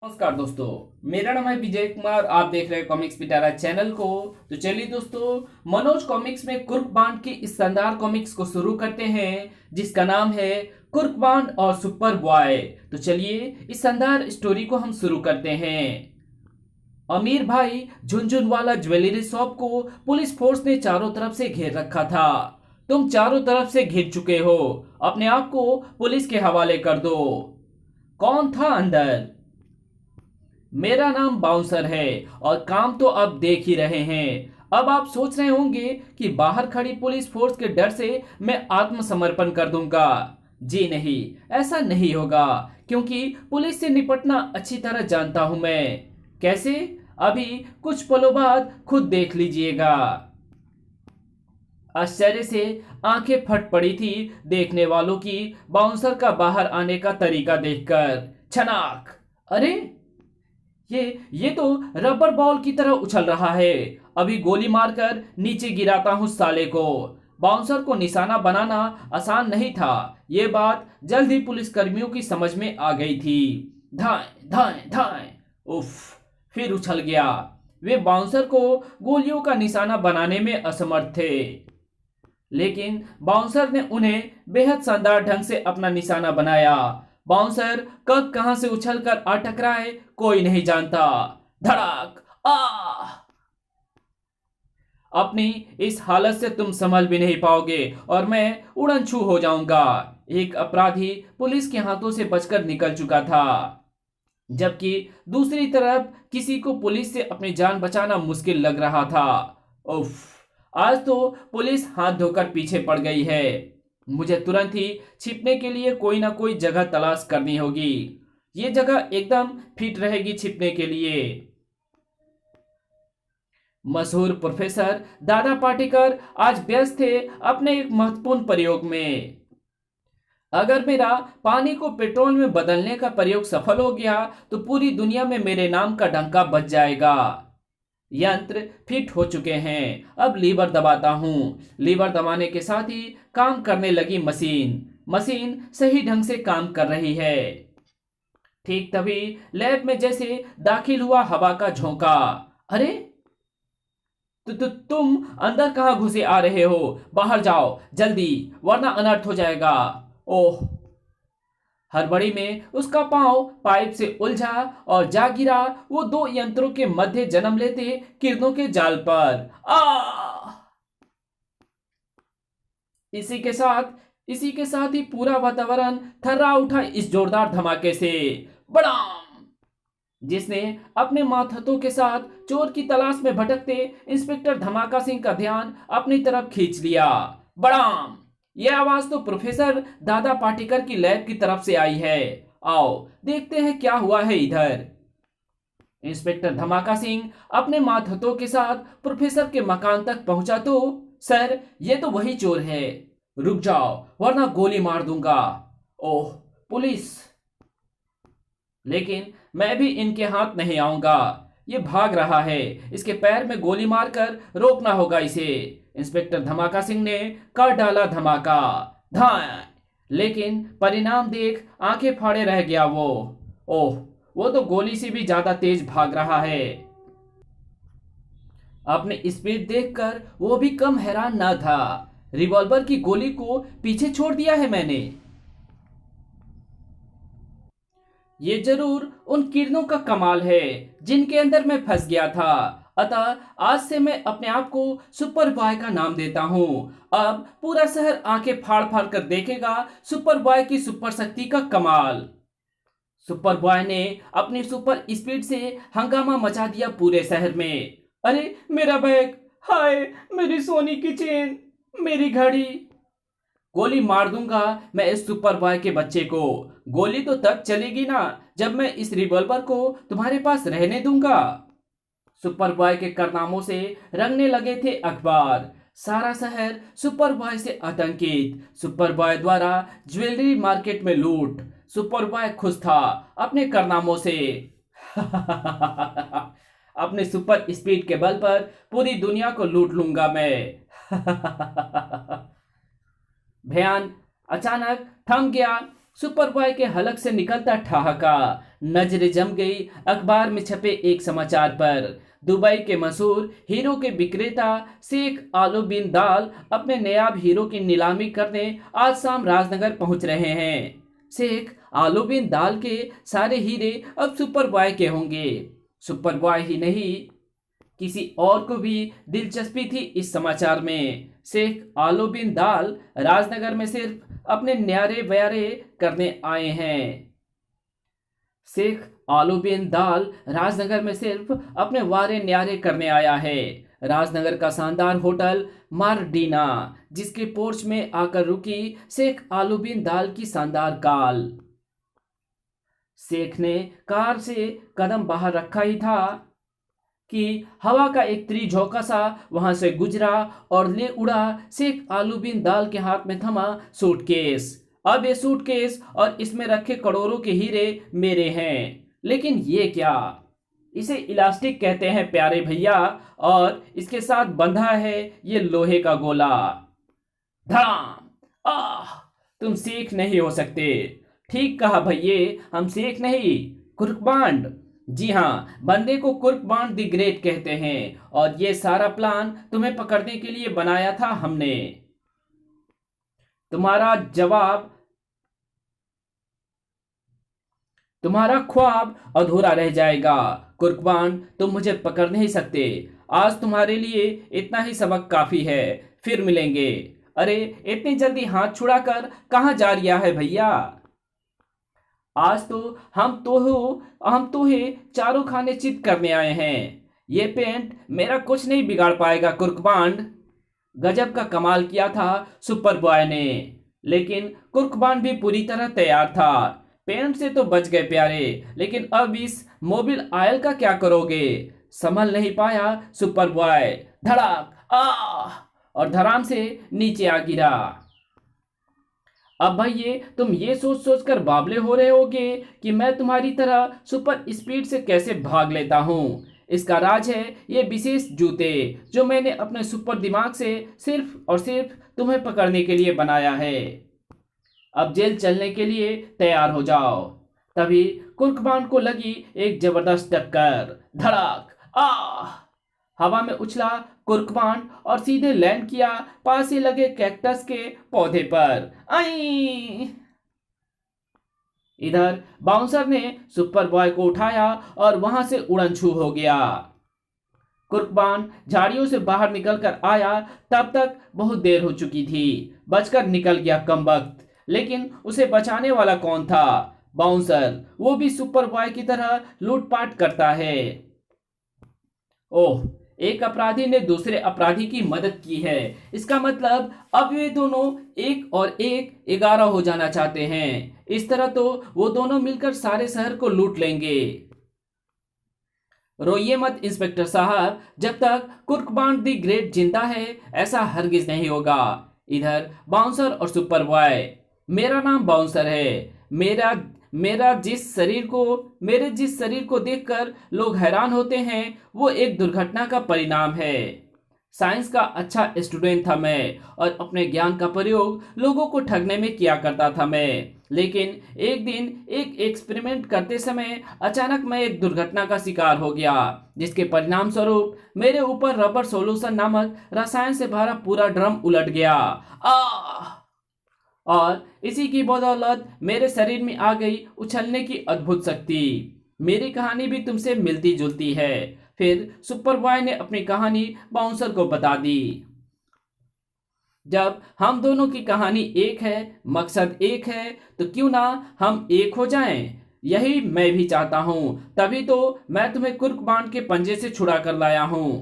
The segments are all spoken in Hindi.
नमस्कार दोस्तों। मेरा नाम है विजय कुमार। आप देख रहे हैं कॉमिक्स पिटारा चैनल को। तो चलिए दोस्तों, मनोज कॉमिक्स में कुर्कबांड की इस शानदार कॉमिक्स को शुरू करते हैं, जिसका नाम है कुर्कबांड और सुपर बॉय। तो चलिए इस शानदार स्टोरी को हम शुरू करते हैं। अमीर भाई झुनझुनवाला ज्वेलरी शॉप को पुलिस फोर्स ने चारों तरफ से घेर रखा था। तुम चारों तरफ से घिर चुके हो, अपने आप को पुलिस के हवाले कर दो। कौन था अंदर? मेरा नाम बाउंसर है और काम तो अब देख ही रहे हैं। अब आप सोच रहे होंगे कि बाहर खड़ी पुलिस फोर्स के डर से मैं आत्मसमर्पण कर दूंगा। जी नहीं, ऐसा नहीं होगा, क्योंकि पुलिस से निपटना अच्छी तरह जानता हूं मैं। कैसे? अभी कुछ पलों बाद खुद देख लीजिएगा। आश्चर्य से आंखें फट पड़ी थी देखने वालों की बाउंसर का बाहर आने का तरीका देखकर। छनाक! अरे ये तो रबर बॉल की तरह उछल रहा है। अभी गोली मारकर नीचे गिराता हूं साले को। बाउंसर को निशाना बनाना आसान नहीं था, ये बात जल्द ही पुलिसकर्मियों की समझ में आ गई थी। धाएं धाएं धाएं। उफ, फिर उछल गया। वे बाउंसर को गोलियों का निशाना बनाने में असमर्थ थे, लेकिन बाउंसर ने उन्हें बेहद शानदार ढंग से अपना निशाना बनाया। बाउंसर कब कहां से उछलकर आ टकराए कोई नहीं जानता। धड़ाक! आ! अपनी इस हालत से तुम संभल भी नहीं पाओगे और मैं उड़न छू हो जाऊंगा। एक अपराधी पुलिस के हाथों से बचकर निकल चुका था, जबकि दूसरी तरफ किसी को पुलिस से अपनी जान बचाना मुश्किल लग रहा था। उफ, आज तो पुलिस हाथ धोकर पीछे पड़ गई है। मुझे तुरंत ही छिपने के लिए कोई ना कोई जगह तलाश करनी होगी। ये जगह एकदम फिट रहेगी छिपने के लिए। मशहूर प्रोफेसर दादा पाटेकर आज व्यस्त थे अपने एक महत्वपूर्ण प्रयोग में। अगर मेरा पानी को पेट्रोल में बदलने का प्रयोग सफल हो गया तो पूरी दुनिया में मेरे नाम का डंका बज जाएगा। यंत्र फिट हो चुके हैं। अब लीवर दबाता हूं। लीवर दबाने के साथ ही काम करने लगी मशीन। मशीन सही ढंग से काम कर रही है। ठीक तभी लैब में जैसे दाखिल हुआ हवा का झोंका। अरे, तुम अंदर कहां घुसे आ रहे हो? बाहर जाओ जल्दी, वरना अनर्थ हो जाएगा। ओह! हड़बड़ी में उसका पांव पाइप से उलझा और जा गिरा वो दो यंत्रों के मध्य जन्म लेते किरणों के जाल पर। आ! इसी के साथ ही पूरा वातावरण थर्रा उठा इस जोरदार धमाके से। बड़ाम! जिसने अपने माथतों के साथ चोर की तलाश में भटकते इंस्पेक्टर धमाका सिंह का ध्यान अपनी तरफ खींच लिया। बड़ाम! यह आवाज तो प्रोफेसर दादा पाटेकर की लैब की तरफ से आई है। आओ देखते हैं क्या हुआ है इधर। इंस्पेक्टर धमाका सिंह अपने माथतों के साथ प्रोफेसर के मकान तक पहुंचा तो, सर, ये तो वही चोर है। रुक जाओ वरना गोली मार दूंगा। ओह, पुलिस! लेकिन मैं भी इनके हाथ नहीं आऊंगा। ये भाग रहा है, इसके पैर में गोली मारकर रोकना होगा इसे। इंस्पेक्टर धमाका सिंह ने कर डाला धमाका। धाए! लेकिन परिणाम देख आंखें फाड़े रह गया वो। ओह, वो तो गोली से भी ज्यादा तेज भाग रहा है। अपने स्पीड देखकर वो भी कम हैरान न था। रिवॉल्वर की गोली को पीछे छोड़ दिया है मैंने। ये जरूर उन किरणों का कमाल है जिनके अंदर मैं फंस गया था। अतः आज से मैं अपने आप को सुपर बॉय का नाम देता हूँ। अब पूरा शहर आंखें फाड़ फाड़ कर देखेगा सुपर बॉय की सुपर शक्ति का कमाल। सुपर बॉय ने अपनी सुपर स्पीड से हंगामा मचा दिया पूरे शहर में। अरे मेरा बैग! हाय, मेरी सोने की चेन! मेरी घड़ी! गोली मार दूंगा मैं इस सुपर बॉय के बच्चे को। गोली तो तब चलेगी ना जब मैं इस रिवॉल्वर को तुम्हारे पास रहने दूंगा। सुपर बॉय के कारनामों से रंगने लगे थे अखबार। सारा शहर सुपर बॉय से आतंकित। सुपर बॉय द्वारा ज्वेलरी मार्केट में लूट। सुपर बॉय खुश था अपने कारनामों से। अपने सुपर स्पीड के बल पर पूरी दुनिया को लूट लूंगा मैं। भयान अचानक थम गया। सुपर बॉय के हलक से निकलता ठहाका नजरें जम गई अखबार में छपे एक समाचार पर। दुबई के मशहूर हीरो के विक्रेता शेख आलू बिन दाल अपने नायाब हीरो की नीलामी करने आज शाम राजनगर पहुंच रहे हैं। शेख आलू बिन दाल के सारे हीरे अब सुपर बॉय के होंगे। सुपर बॉय ही नहीं, किसी और को भी दिलचस्पी थी इस समाचार में। शेख आलू बिन दाल राजनगर में सिर्फ अपने न्यारे बयारे करने आए हैं। शेख आलू बिन दाल राजनगर में सिर्फ अपने वारे न्यारे करने आया है। राजनगर का शानदार होटल मारडीना, जिसके पोर्च में आकर रुकी शेख आलू बिन दाल की शानदार कार। शेख ने कार से कदम बाहर रखा ही था कि हवा का एक त्रिझोंका सा वहां से गुजरा और ले उड़ा शेख आलू बिन दाल के हाथ में थमा सूटकेस। अब ये सूटकेस और इसमें रखे करोड़ों के हीरे मेरे हैं। लेकिन ये क्या? इसे इलास्टिक कहते हैं प्यारे भैया, और इसके साथ बंधा है ये लोहे का गोला। धड़ाम! आह! तुम शेख नहीं हो सकते। ठीक कहा भैये, हम शेख नहीं, कुर्कबांड। जी हाँ, बंदे को कुर्कबांड द ग्रेट कहते हैं, और ये सारा प्लान तुम्हें पकड़ने के लिए बनाया था हमने। तुम्हारा ख्वाब अधूरा रह जाएगा कुर्कबान, तुम मुझे पकड़ नहीं सकते। आज तुम्हारे लिए इतना ही सबक काफी है, फिर मिलेंगे। अरे इतनी जल्दी हाथ छुड़ाकर कहाँ जा रिया है भैया? आज तो हम तो है चारों खाने चित करने आए हैं। ये पेंट मेरा कुछ नहीं बिगाड़ पाएगा कुर्कबांड। गजब का कमाल किया था सुपर बॉय ने, लेकिन कुर्कबांड भी पूरी तरह तैयार था। पेंट से तो बच गए प्यारे, लेकिन अब इस मोबिल ऑयल का क्या करोगे? संभल नहीं पाया सुपर बॉय। धड़ाक! आह! और धड़ाम से नीचे आ गिरा। अब भैया तुम ये सोच सोच कर बावले हो रहे होगे कि मैं तुम्हारी तरह सुपर स्पीड से कैसे भाग लेता हूँ। इसका राज है ये विशेष जूते, जो मैंने अपने सुपर दिमाग से सिर्फ और सिर्फ तुम्हें पकड़ने के लिए बनाया है। अब जेल चलने के लिए तैयार हो जाओ। तभी कुर्कबान को लगी एक जबरदस्त टक्कर। धड़ाक! आह! हवा में उछला कुर्कबान और सीधे लैंड किया पास ही लगे कैक्टस के पौधे पर। आई! इधर बाउंसर ने सुपर बॉय को उठाया और वहां से उड़न छू हो गया। कुर्कबान झाड़ियों से बाहर निकलकर आया तब तक बहुत देर हो चुकी थी। बचकर निकल गया कमबख्त, लेकिन उसे बचाने वाला कौन था? बाउंसर, वो भी सुपर बॉय की तरह लूटपाट करता है। ओह, एक अपराधी ने दूसरे अपराधी की मदद की है। इसका मतलब अब वे दोनों 1 और 1 11 हो जाना चाहते हैं। इस तरह तो वो दोनों मिलकर सारे शहर को लूट लेंगे। रोइए मत इंस्पेक्टर साहब, जब तक कुर्कबान द ग्रेट जिंदा है ऐसा हरगिज नहीं होगा। इधर बाउंसर और सुपर बॉय। मेरा नाम बाउंसर है। मेरे जिस शरीर को देखकर लोग हैरान होते हैं वो एक दुर्घटना का परिणाम है। साइंस का अच्छा स्टूडेंट था मैं, और अपने ज्ञान का प्रयोग लोगों को ठगने में किया करता था मैं। लेकिन एक दिन एक एक्सपेरिमेंट करते समय अचानक मैं एक दुर्घटना का शिकार हो गया, जिसके परिणाम स्वरूप मेरे ऊपर रबर सोल्यूशन नामक रसायन से भरा पूरा ड्रम उलट गया। आह! और इसी की बदौलत मेरे शरीर में आ गई उछलने की अद्भुत शक्ति। मेरी कहानी भी तुमसे मिलती जुलती है। फिर सुपर बॉय ने अपनी कहानी बाउंसर को बता दी। जब हम दोनों की कहानी एक है, मकसद एक है, तो क्यों ना हम एक हो जाएं? यही मैं भी चाहता हूं, तभी तो मैं तुम्हें कुर्कबान के पंजे से छुड़ा कर लाया हूं।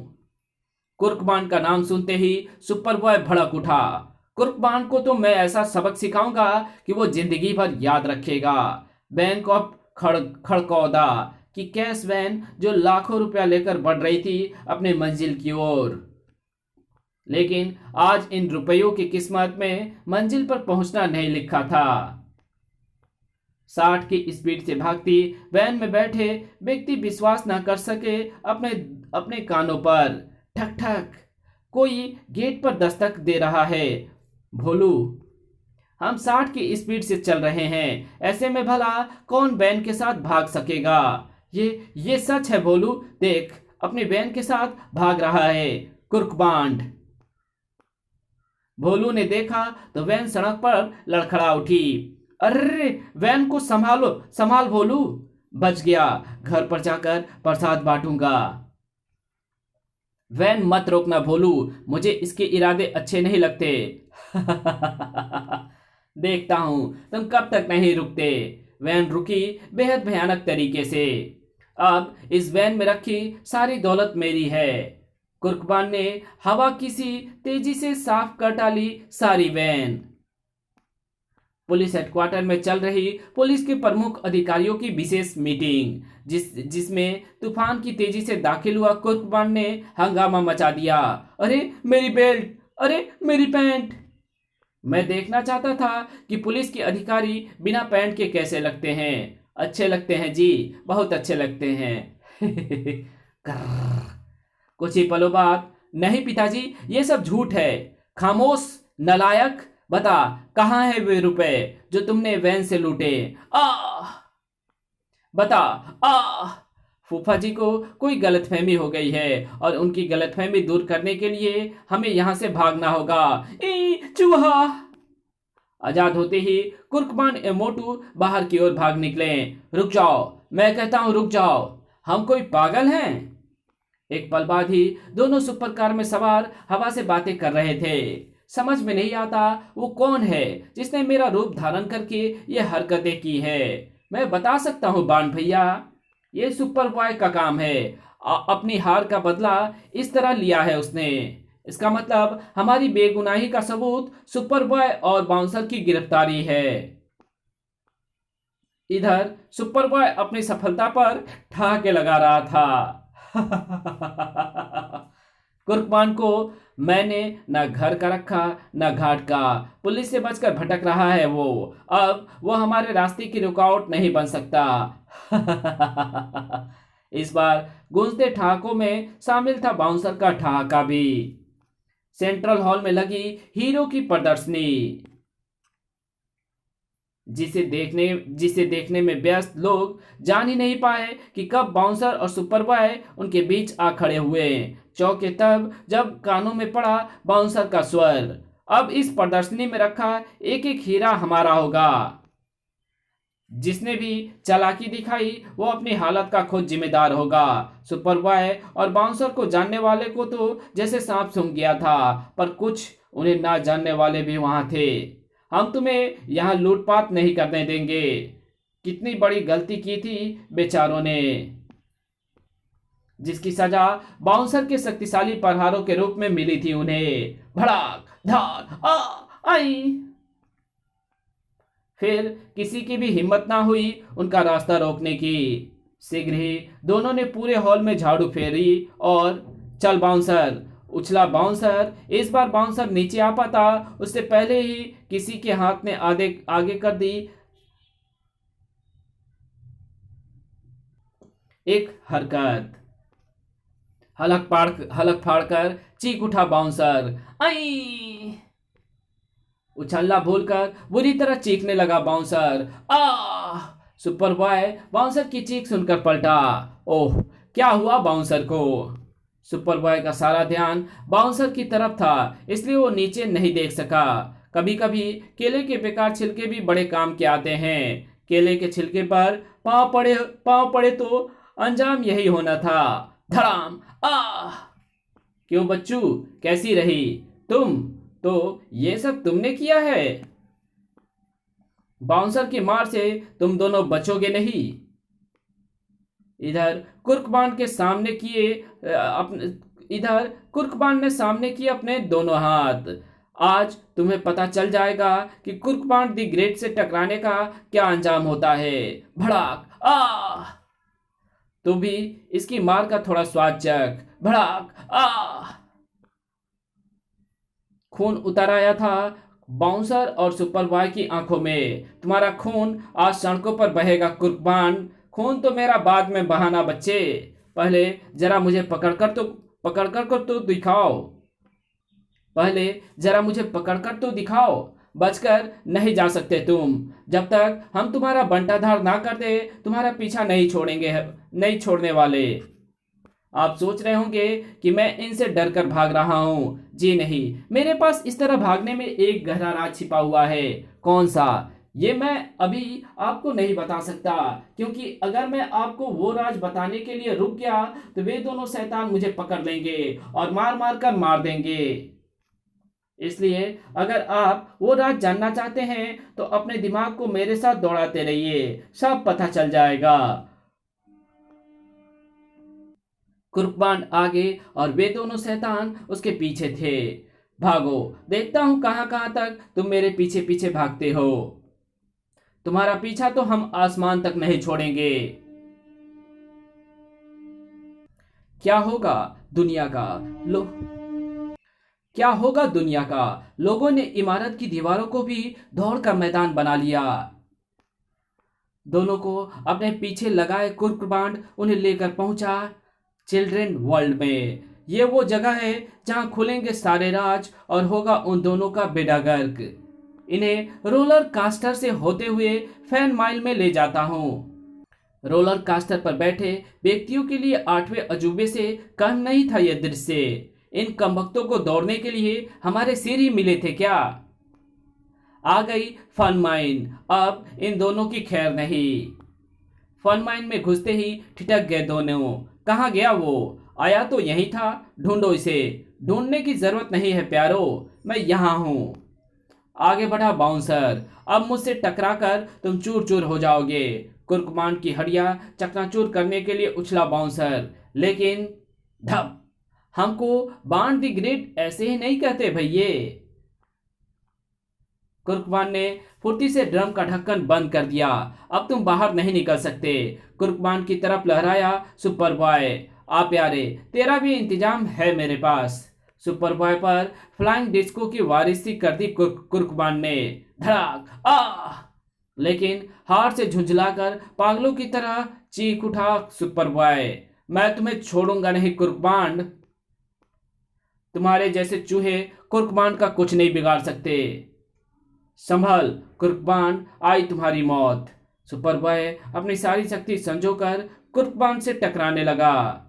कुर्कबान का नाम सुनते ही सुपर बॉय भड़क उठा। कुर्कबान को तो मैं ऐसा सबक सिखाऊंगा कि वो जिंदगी भर याद रखेगा। बैंक ऑफ खड़कौदा की कैश वैन जो लाखों रुपया लेकर बढ़ रही थी अपने मंजिल की ओर, लेकिन आज इन रुपयों की किस्मत में मंजिल पर पहुंचना नहीं लिखा था। 60 की स्पीड से भागती वैन में बैठे व्यक्ति विश्वास न कर सके अपने कानों पर। ठक ठक, कोई गेट पर दस्तक दे रहा है। भोलू, हम 60 की स्पीड से चल रहे हैं, ऐसे में भला कौन वैन के साथ भाग सकेगा। ये सच है भोलू, देख अपनी वैन के साथ भाग रहा है कुर्कबांड। भोलू ने देखा तो वैन सड़क पर लड़खड़ा उठी। अरे वैन को संभालो, संभाल भोलू, बच गया, घर पर जाकर प्रसाद बांटूंगा। वैन मत रोकना भोलू, मुझे इसके इरादे अच्छे नहीं लगते। देखता हूं तुम कब तक नहीं रुकते। वैन रुकी बेहद भयानक तरीके से। अब इस वैन में रखी सारी दौलत मेरी है। कुर्कबान ने हवा की सी तेजी से साफ कर डाली सारी वैन। पुलिस हेडक्वार्टर में चल रही पुलिस के प्रमुख अधिकारियों की विशेष मीटिंग, जिसमें तूफान की तेजी से दाखिल हुआ कुर्कबान ने हंगामा मचा दिया। अरे मेरी बेल्ट, अरे मेरी पैंट। मैं देखना चाहता था कि पुलिस के अधिकारी बिना पैंट के कैसे लगते हैं। अच्छे लगते हैं जी, बहुत अच्छे लगते हैं। कुछ ही पलों बाद, नहीं पिताजी ये सब झूठ है। खामोश नालायक, बता कहाँ है वे रुपए जो तुमने वैन से लूटे। बता। फूफा जी को कोई गलतफहमी हो गई है और उनकी गलतफहमी दूर करने के लिए हमें यहां से भागना होगा। चूहा। आजाद होते ही कुर्कबान ए मोटू बाहर की ओर भाग निकले। रुक जाओ, मैं कहता हूं रुक जाओ, हम कोई पागल हैं। एक पल बाद ही दोनों सुपर कार में सवार हवा से बातें कर रहे थे। समझ में नहीं आता वो कौन है जिसने मेरा रूप धारण करके ये हरकतें की है। मैं बता सकता हूँ बाण भैया, ये सुपर बॉय का काम है। अपनी हार का बदला इस तरह लिया है उसने। इसका मतलब हमारी बेगुनाही का सबूत सुपर बॉय और बाउंसर की गिरफ्तारी है। इधर सुपर बॉय अपनी सफलता पर ठहाके लगा रहा था। कुर्कबान को मैंने न घर का रखा न घाट का। पुलिस से बचकर भटक रहा है वो। अब वो हमारे रास्ते की रुकावट नहीं बन सकता। इस बार गूंजते ठहाकों में शामिल था बाउंसर का ठहाका भी। सेंट्रल हॉल में लगी हीरो की प्रदर्शनी, जिसे देखने में व्यस्त लोग जान ही नहीं पाए कि कब बाउंसर और सुपर बॉय उनके बीच आ खड़े हुए। चौंके तब जब कानों में पड़ा बाउंसर का स्वर, अब इस प्रदर्शनी में रखा एक एक हीरा हमारा होगा। जिसने भी चालाकी दिखाई वो अपनी हालत का खुद जिम्मेदार होगा। सुपर बॉय और बाउंसर को जानने वाले को तो जैसे सांप सूंघ गया था, पर कुछ उन्हें ना जानने वाले भी वहां थे। हम तुम्हें यहाँ लूटपाट नहीं करने देंगे। कितनी बड़ी गलती की थी बेचारों ने, जिसकी सजा बाउंसर के शक्तिशाली प्रहारों के रूप में मिली थी उन्हें। भड़ाक धार आई। फिर किसी की भी हिम्मत ना हुई उनका रास्ता रोकने की। शीघ्र ही दोनों ने पूरे हॉल में झाड़ू फेरी और चल बाउंसर, उछला बाउंसर। इस बार बाउंसर नीचे आ पाता उससे पहले ही किसी के हाथ ने आगे कर दी एक हरकत। हलक फाड़कर चीख उठा बाउंसर। आई। उछलना भूलकर बुरी तरह चीखने लगा बाउंसर। सुपर बॉय बाउंसर की चीख सुनकर पलटा। ओह, क्या हुआ बाउंसर को? सुपर बॉय का सारा ध्यान बाउंसर की तरफ था, इसलिए वो नीचे नहीं देख सका। कभी कभी केले के बेकार छिलके भी बड़े काम के आते हैं। केले के छिलके पर पांव पड़े तो अंजाम यही होना था। धड़ाम। क्यों बच्चू, कैसी रही तुम? तो ये सब तुमने किया है? बाउंसर की मार से तुम दोनों बचोगे नहीं। इधर कुर्कबान ने सामने किए अपने दोनों हाथ। आज तुम्हें पता चल जाएगा कि कुर्कबान दी ग्रेट से टकराने का क्या अंजाम होता है। भड़ाक। तू भी इसकी मार का थोड़ा स्वाद चख। भड़ाक। खून उतर आया था बाउंसर और सुपर बॉय की आंखों में। तुम्हारा खून आज सड़कों पर बहेगा कुर्कबान। खून तो मेरा बाद में बहाना बच्चे, पहले जरा मुझे पकड़कर तो दिखाओ। बचकर नहीं जा सकते तुम। जब तक हम तुम्हारा बंटाधार ना कर दे तुम्हारा पीछा नहीं छोड़ेंगे, नहीं छोड़ने वाले। आप सोच रहे होंगे कि मैं इनसे डर कर भाग रहा हूं। जी नहीं, मेरे पास इस तरह भागने में एक गहरा राज छिपा हुआ है। कौन सा, ये मैं अभी आपको नहीं बता सकता, क्योंकि अगर मैं आपको वो राज बताने के लिए रुक गया तो वे दोनों शैतान मुझे पकड़ लेंगे और मार मार कर मार देंगे। इसलिए अगर आप वो राज जानना चाहते हैं तो अपने दिमाग को मेरे साथ दौड़ाते रहिए, सब पता चल जाएगा। कुर्बान आगे और वे दोनों शैतान उसके पीछे थे। भागो, देखता हूं कहां कहां तक तुम मेरे पीछे पीछे भागते हो। तुम्हारा पीछा तो हम आसमान तक नहीं छोड़ेंगे। क्या होगा दुनिया का लो क्या होगा दुनिया का, लोगों ने इमारत की दीवारों को भी दौड़ का मैदान बना लिया। दोनों को अपने पीछे लगाए कुर्बान उन्हें लेकर पहुंचा चिल्ड्रेन वर्ल्ड में। ये वो जगह है जहां खुलेंगे सारे राज और होगा उन दोनों का बेड़ा गर्क। इन्हें रोलर कास्टर से होते हुए फैन माइल में ले जाता हूं। रोलर कास्टर पर बैठे व्यक्तियों के लिए 8वें अजूबे से कम नहीं था यह दृश्य। इन कमबख्तों को दौड़ने के लिए हमारे सिर ही मिले थे क्या। आ गई फन माइन, अब इन दोनों की खैर नहीं। फन माइन में घुसते ही ठिठक गए दोनों। कहाँ गया वो? आया तो यही था, ढूंढो इसे। ढूंढने की जरूरत नहीं है प्यारो, मैं यहां हूं। आगे बढ़ा बाउंसर। अब मुझसे टकरा कर तुम चूर चूर हो जाओगे। कुर्कमान की हड्डियां चकनाचूर करने के लिए उछला बाउंसर, लेकिन धप। हमको बांड दी ग्रेड ऐसे ही नहीं कहते भैये। कुर्कमान ने फुर्ती से ड्रम का ढक्कन बंद कर दिया। अब तुम बाहर नहीं निकल सकते। कुर्कमान की तरफ लहराया सुपर बॉय। आ प्यारे, तेरा भी इंतजाम है मेरे पास। सुपर बॉय पर फ्लाइंग डिस्को की वारिसी कर दी कुर्कमान ने। धड़ाक आ, लेकिन हार से झुंझलाकर पागलों की तरह चीख उठा सुपर बॉय। मैं तुम्हें छोड़ूंगा नहीं कुर्कमान। तुम्हारे जैसे चूहे कुर्कमान का कुछ नहीं बिगाड़ सकते। संभल कुर्कमान, आई तुम्हारी मौत। सुपर बॉय अपनी सारी शक्ति संजोकर कुर्कमान से टकराने लगा,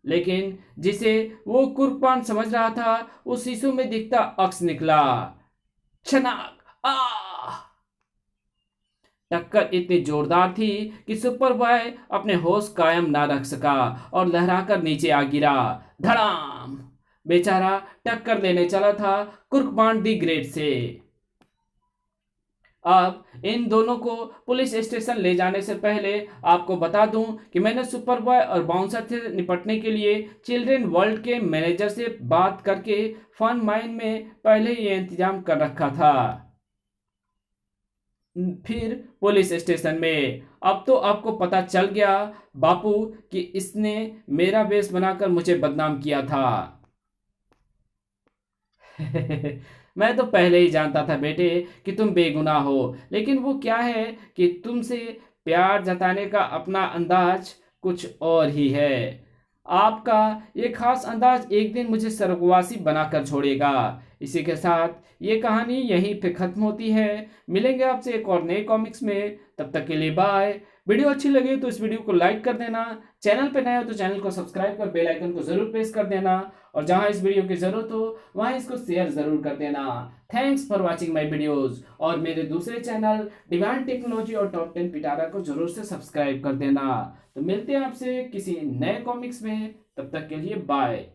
लेकिन जिसे वो कुर्कमान समझ रहा था उस शीशों में दिखता अक्स निकला। छनाक आ! टक्कर इतनी जोरदार थी कि सुपर बॉय अपने होश कायम ना रख सका और लहराकर नीचे आ गिरा। धड़ाम! बेचारा टक्कर लेने चला था कुर्कमान दी ग्रेट से। अब इन दोनों को पुलिस स्टेशन ले जाने से पहले आपको बता दूं कि मैंने सुपर बॉय और बाउंसर से निपटने के लिए चिल्ड्रेन वर्ल्ड के मैनेजर से बात करके फन माइन में पहले ही इंतजाम कर रखा था। फिर पुलिस स्टेशन में अब तो आपको पता चल गया बापू कि इसने मेरा वेश बनाकर मुझे बदनाम किया था। मैं तो पहले ही जानता था बेटे कि तुम बेगुनाह हो, लेकिन वो क्या है कि तुमसे प्यार जताने का अपना अंदाज कुछ और ही है। आपका ये खास अंदाज एक दिन मुझे स्वर्गवासी बनाकर छोड़ेगा। इसी के साथ ये कहानी यहीं पे खत्म होती है। मिलेंगे आपसे एक और नए कॉमिक्स में, तब तक के लिए बाय। वीडियो अच्छी लगी तो इस वीडियो को लाइक कर देना, चैनल पे नए हो तो चैनल को सब्सक्राइब कर बेल आइकन को जरूर प्रेस कर देना, और जहां इस वीडियो की जरूरत हो वहां इसको शेयर जरूर कर देना। Thanks for watching my videos, और मेरे दूसरे चैनल डिवाइन टेक्नोलॉजी और टॉप 10 पिटारा को जरूर से सब्सक्राइब कर देना। तो मिलते हैं आपसे किसी नए कॉमिक्स में, तब तक के लिए बाय।